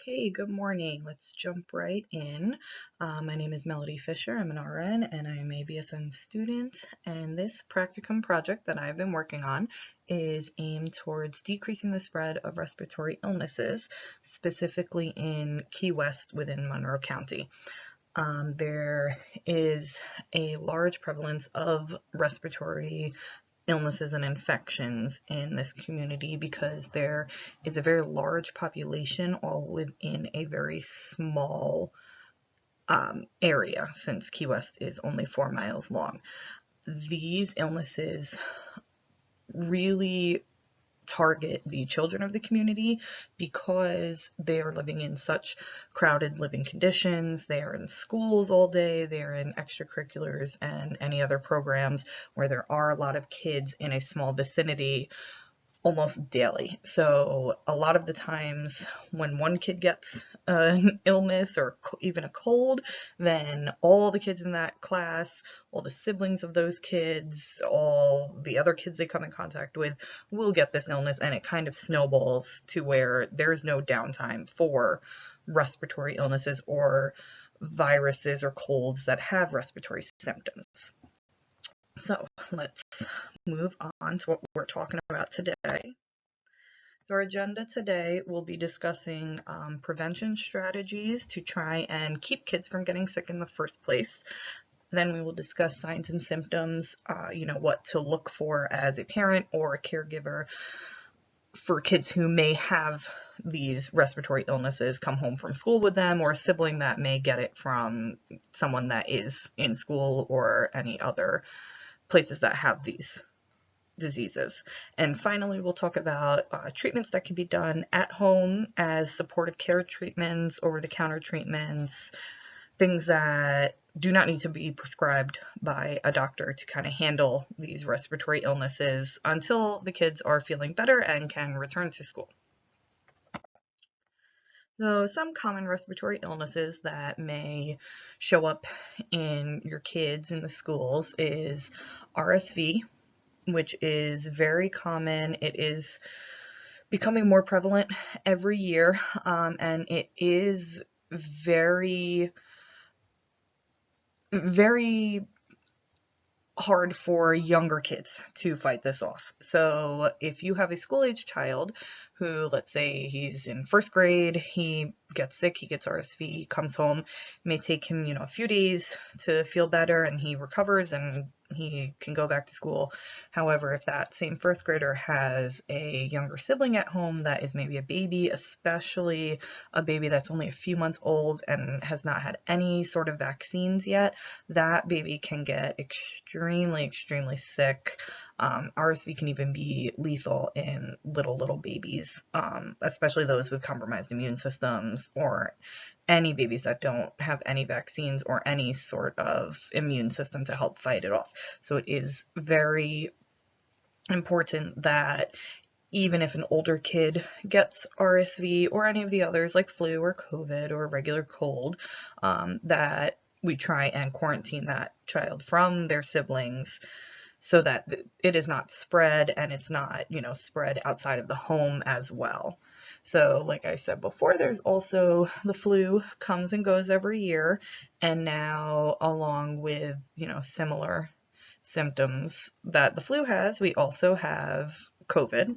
Okay, good morning. Let's jump right in. My name is Melody Fisher. I'm an RN and I'm a BSN student. And this practicum project that I've been working on is aimed towards decreasing the spread of respiratory illnesses, specifically in Key West within Monroe County. There is a large prevalence of respiratory illnesses and infections in this community because there is a very large population all within a very small area, since Key West is only 4 miles long. These illnesses really target the children of the community because they are living in such crowded living conditions. They are in schools all day, they are in extracurriculars and any other programs where there are a lot of kids in a small vicinity almost daily. So a lot of the times when one kid gets an illness or even a cold, then all the kids in that class, all the siblings of those kids, all the other kids they come in contact with will get this illness, and it kind of snowballs to where there's no downtime for respiratory illnesses or viruses or colds that have respiratory symptoms. So let's move on to what we're talking about today. So our agenda today will be discussing prevention strategies to try and keep kids from getting sick in the first place. Then we will discuss signs and symptoms, what to look for as a parent or a caregiver for kids who may have these respiratory illnesses come home from school with them, or a sibling that may get it from someone that is in school or any other places that have these diseases. And finally, we'll talk about treatments that can be done at home as supportive care treatments, over-the-counter treatments, things that do not need to be prescribed by a doctor to kind of handle these respiratory illnesses until the kids are feeling better and can return to school. So some common respiratory illnesses that may show up in your kids in the schools is RSV, which is very common. It is becoming more prevalent every year, and it is very, very hard for younger kids to fight this off. So if you have a school-age child who, let's say he's in first grade, he gets sick, he gets RSV, comes home, it may take him, a few days to feel better and he recovers and he can go back to school. However, if that same first grader has a younger sibling at home that is maybe a baby, especially a baby that's only a few months old and has not had any sort of vaccines yet, that baby can get extremely, extremely sick. RSV can even be lethal in little babies, especially those with compromised immune systems or any babies that don't have any vaccines or any sort of immune system to help fight it off. So it is very important that even if an older kid gets RSV or any of the others like flu or COVID or a regular cold, that we try and quarantine that child from their siblings so that it is not spread and it's not, spread outside of the home as well. So like I said before, there's also the flu comes and goes every year. And now along with, similar symptoms that the flu has, we also have COVID.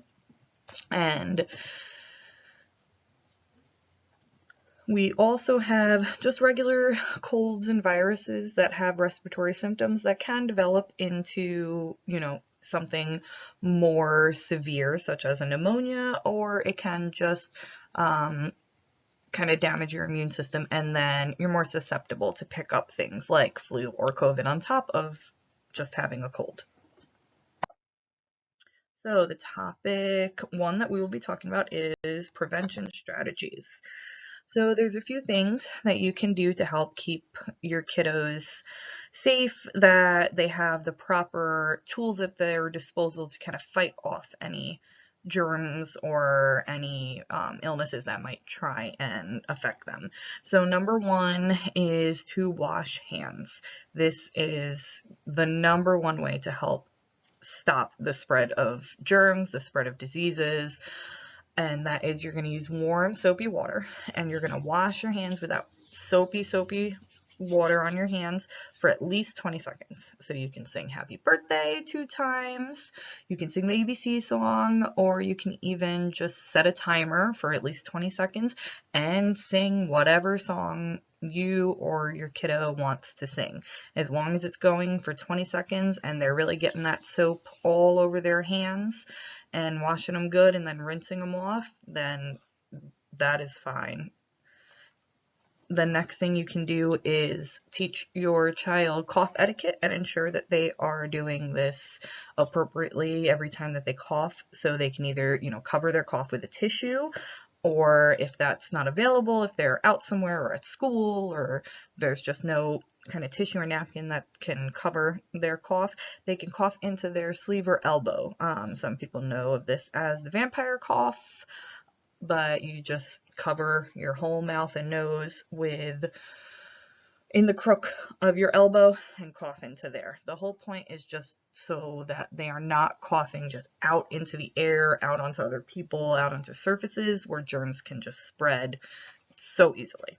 And we also have just regular colds and viruses that have respiratory symptoms that can develop into, something more severe, such as a pneumonia, or it can just kind of damage your immune system, and then you're more susceptible to pick up things like flu or COVID on top of just having a cold. So the topic one that we will be talking about is prevention strategies. So there's a few things that you can do to help keep your kiddos safe, that they have the proper tools at their disposal to kind of fight off any germs or any illnesses that might try and affect them. So number one is to wash hands. This is the number one way to help stop the spread of germs, the spread of diseases. and that is you're going to use warm soapy water, and you're going to wash your hands with that soapy water on your hands for at least 20 seconds. So you can sing happy birthday 2 times, you can sing the ABC song, or you can even just set a timer for at least 20 seconds and sing whatever song you or your kiddo wants to sing. As long as it's going for 20 seconds and they're really getting that soap all over their hands and washing them good and then rinsing them off, then that is fine. The next thing you can do is teach your child cough etiquette and ensure that they are doing this appropriately every time that they cough. So they can either, cover their cough with a tissue, or if that's not available, if they're out somewhere or at school, or there's just no kind of tissue or napkin that can cover their cough, they can cough into their sleeve or elbow. Some people know of this as the vampire cough, but you just cover your whole mouth and nose in the crook of your elbow and cough into there. The whole point is just so that they are not coughing just out into the air, out onto other people, out onto surfaces where germs can just spread so easily.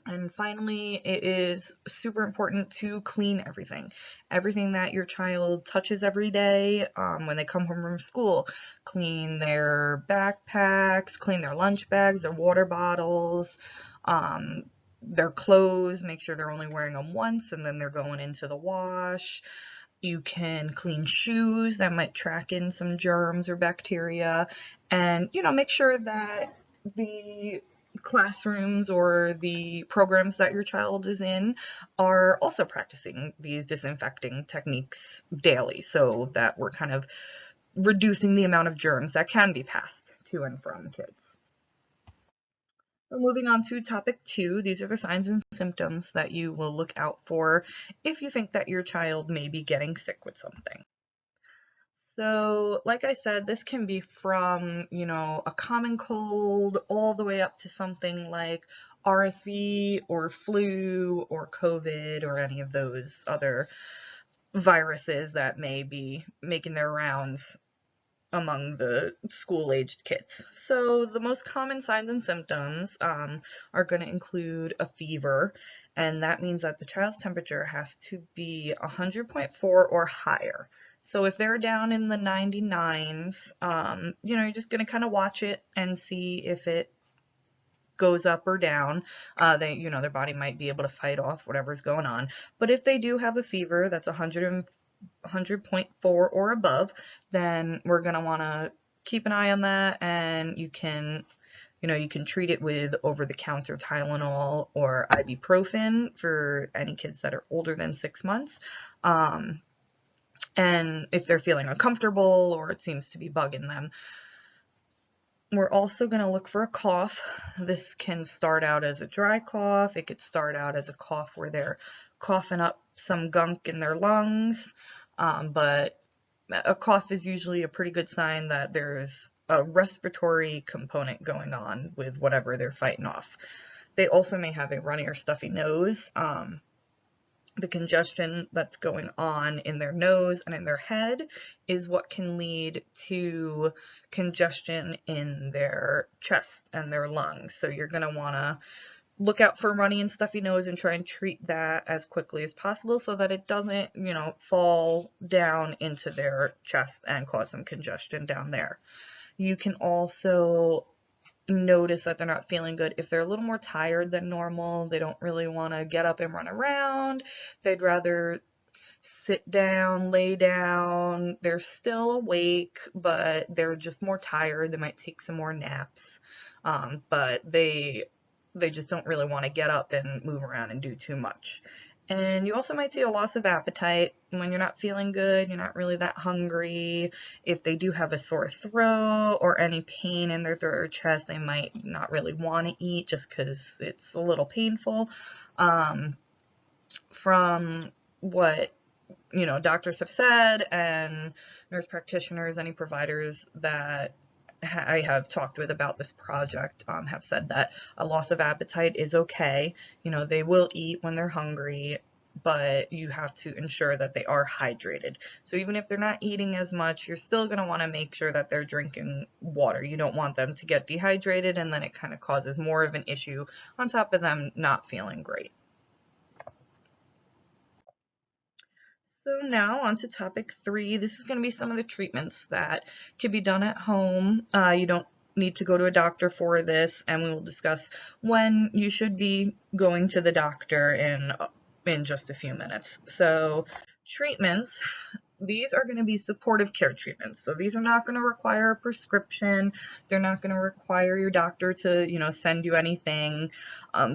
And finally, it is super important to clean everything. Everything that your child touches every day when they come home from school. Clean their backpacks, clean their lunch bags, their water bottles, their clothes. Make sure they're only wearing them once and then they're going into the wash. You can clean shoes that might track in some germs or bacteria. And, make sure that the classrooms or the programs that your child is in are also practicing these disinfecting techniques daily, so that we're kind of reducing the amount of germs that can be passed to and from kids. So moving on to topic 2, these are the signs and symptoms that you will look out for if you think that your child may be getting sick with something. So, like I said, this can be from, a common cold all the way up to something like RSV or flu or COVID or any of those other viruses that may be making their rounds among the school-aged kids. So the most common signs and symptoms are going to include a fever, and that means that the child's temperature has to be 100.4 or higher. So if they're down in the 99s, you're just going to kind of watch it and see if it goes up or down. Their body might be able to fight off whatever's going on. But if they do have a fever that's 100.4 or above, then we're going to want to keep an eye on that, and you can treat it with over-the-counter Tylenol or ibuprofen for any kids that are older than 6 months. And if they're feeling uncomfortable or it seems to be bugging them. We're also going to look for a cough. This can start out as a dry cough. It could start out as a cough where they're coughing up some gunk in their lungs. But a cough is usually a pretty good sign that there's a respiratory component going on with whatever they're fighting off. They also may have a runny or stuffy nose. The congestion that's going on in their nose and in their head is what can lead to congestion in their chest and their lungs. So you're going to want to look out for runny and stuffy nose and try and treat that as quickly as possible so that it doesn't, fall down into their chest and cause some congestion down there. You can also notice that they're not feeling good if they're a little more tired than normal. They don't really want to get up and run around. They'd rather sit down, lay down. They're still awake, but they're just more tired. They might take some more naps, but they just don't really want to get up and move around and do too much. And you also might see a loss of appetite when you're not feeling good, you're not really that hungry. If they do have a sore throat or any pain in their throat or chest, they might not really want to eat just because it's a little painful. From what doctors have said, and nurse practitioners, any providers that I have talked with about this project have said that a loss of appetite is okay. They will eat when they're hungry, but you have to ensure that they are hydrated. So even if they're not eating as much, you're still going to want to make sure that they're drinking water. You don't want them to get dehydrated, and then it kind of causes more of an issue on top of them not feeling great. So now on to topic 3. This is going to be some of the treatments that can be done at home. You don't need to go to a doctor for this, and we will discuss when you should be going to the doctor in just a few minutes. So treatments, these are going to be supportive care treatments. So these are not going to require a prescription. They're not going to require your doctor to, send you anything.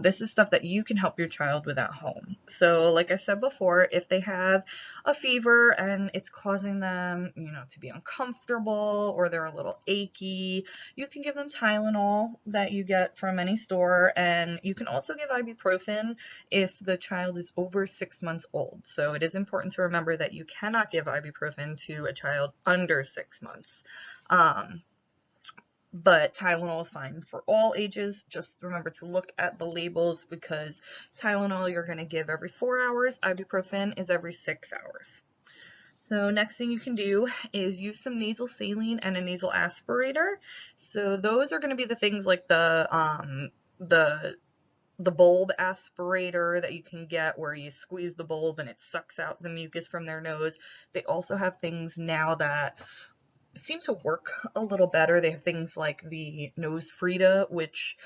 This is stuff that you can help your child with at home. So like I said before, if they have a fever and it's causing them, to be uncomfortable, or they're a little achy, you can give them Tylenol that you get from any store, and you can also give ibuprofen if the child is over 6 months old. So it is important to remember that you cannot give ibuprofen to a child under 6 months. But Tylenol is fine for all ages. Just remember to look at the labels, because Tylenol you're going to give every 4 hours, ibuprofen is every 6 hours. So next thing you can do is use some nasal saline and a nasal aspirator. So those are going to be the things like the bulb aspirator that you can get, where you squeeze the bulb and it sucks out the mucus from their nose. They also have things now that seem to work a little better. They have things like the nose Frida, which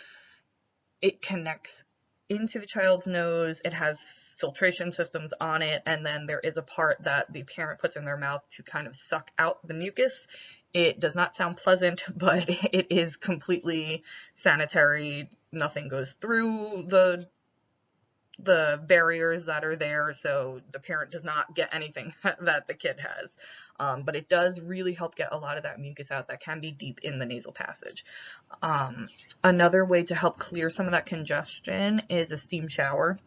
it connects into the child's nose. It has filtration systems on it, and then there is a part that the parent puts in their mouth to kind of suck out the mucus. It does not sound pleasant, but it is completely sanitary. Nothing goes through the barriers that are there, so the parent does not get anything that the kid has. But it does really help get a lot of that mucus out that can be deep in the nasal passage. Another way to help clear some of that congestion is a steam shower.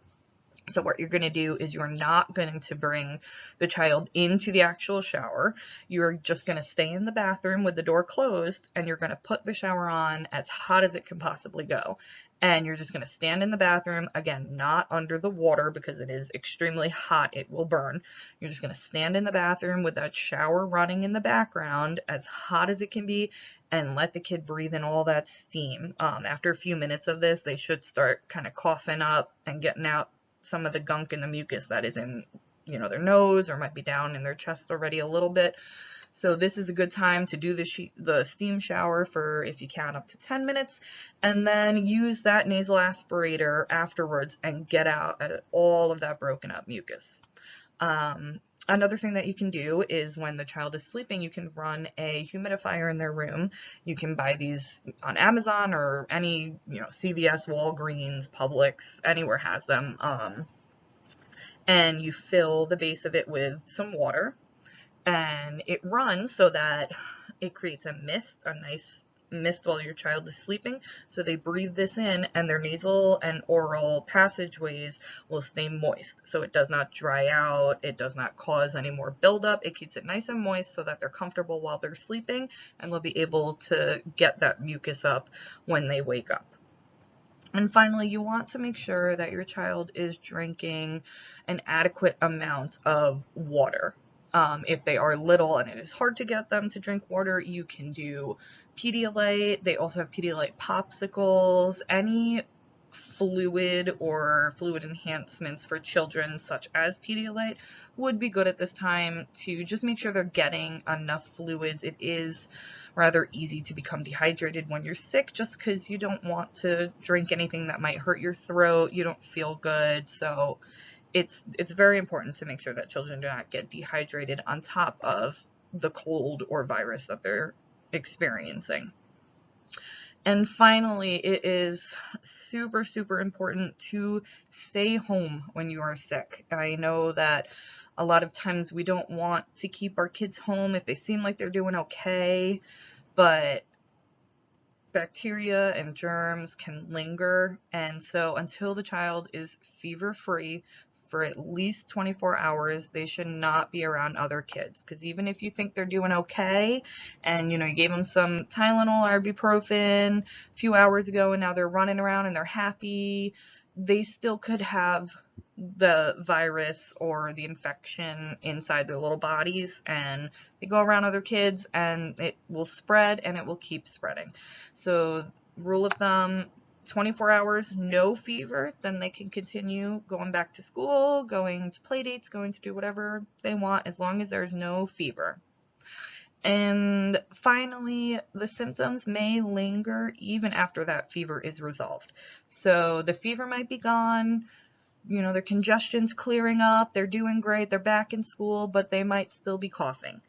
So what you're going to do is you're not going to bring the child into the actual shower. You're just going to stay in the bathroom with the door closed, and you're going to put the shower on as hot as it can possibly go. And you're just going to stand in the bathroom, again, not under the water because it is extremely hot, it will burn. You're just going to stand in the bathroom with that shower running in the background as hot as it can be, and let the kid breathe in all that steam. After a few minutes of this, they should start kind of coughing up and getting out some of the gunk and the mucus that is in, their nose, or might be down in their chest already a little bit. So this is a good time to do the steam shower for, if you can, up to 10 minutes, and then use that nasal aspirator afterwards and get out all of that broken up mucus. Another thing that you can do is when the child is sleeping, you can run a humidifier in their room. You can buy these on Amazon or any, CVS, Walgreens, Publix, anywhere has them. And you fill the base of it with some water, and it runs so that it creates a nice mist while your child is sleeping. So they breathe this in, and their nasal and oral passageways will stay moist. So it does not dry out, it does not cause any more buildup. It keeps it nice and moist so that they're comfortable while they're sleeping, and they'll be able to get that mucus up when they wake up. And finally, you want to make sure that your child is drinking an adequate amount of water. If they are little and it is hard to get them to drink water, you can do Pedialyte. They also have Pedialyte popsicles. Any fluid or fluid enhancements for children, such as Pedialyte, would be good at this time to just make sure they're getting enough fluids. It is rather easy to become dehydrated when you're sick, just because you don't want to drink anything that might hurt your throat. You don't feel good. So it's very important to make sure that children do not get dehydrated on top of the cold or virus that they're experiencing. And finally, it is super, super important to stay home when you are sick. I know that a lot of times we don't want to keep our kids home if they seem like they're doing okay, but bacteria and germs can linger. And so until the child is fever-free for at least 24 hours, they should not be around other kids. Because even if you think they're doing okay, and you gave them some Tylenol or ibuprofen a few hours ago, and now they're running around and they're happy, they still could have the virus or the infection inside their little bodies, and they go around other kids and it will spread and it will keep spreading. So rule of thumb, 24 hours, no fever, then they can continue going back to school, going to play dates, going to do whatever they want as long as there's no fever. And finally, the symptoms may linger even after that fever is resolved. So the fever might be gone, their congestion's clearing up, they're doing great, they're back in school, but they might still be coughing.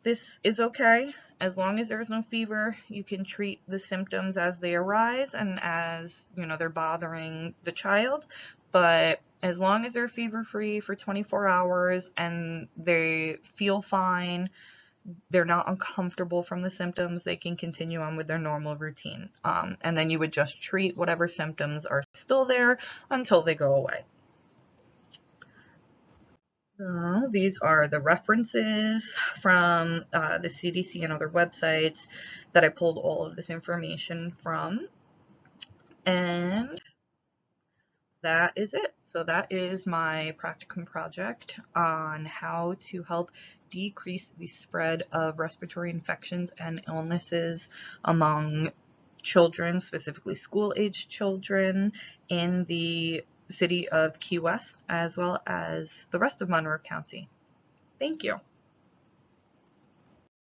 This is okay. As long as there's no fever, you can treat the symptoms as they arise and as, they're bothering the child. But as long as they're fever-free for 24 hours and they feel fine, they're not uncomfortable from the symptoms, they can continue on with their normal routine. And then you would just treat whatever symptoms are still there until they go away. These are the references from the CDC and other websites that I pulled all of this information from. And that is it. So that is my practicum project on how to help decrease the spread of respiratory infections and illnesses among children, specifically school-aged children, in the city of Key West, as well as the rest of Monroe County. Thank you.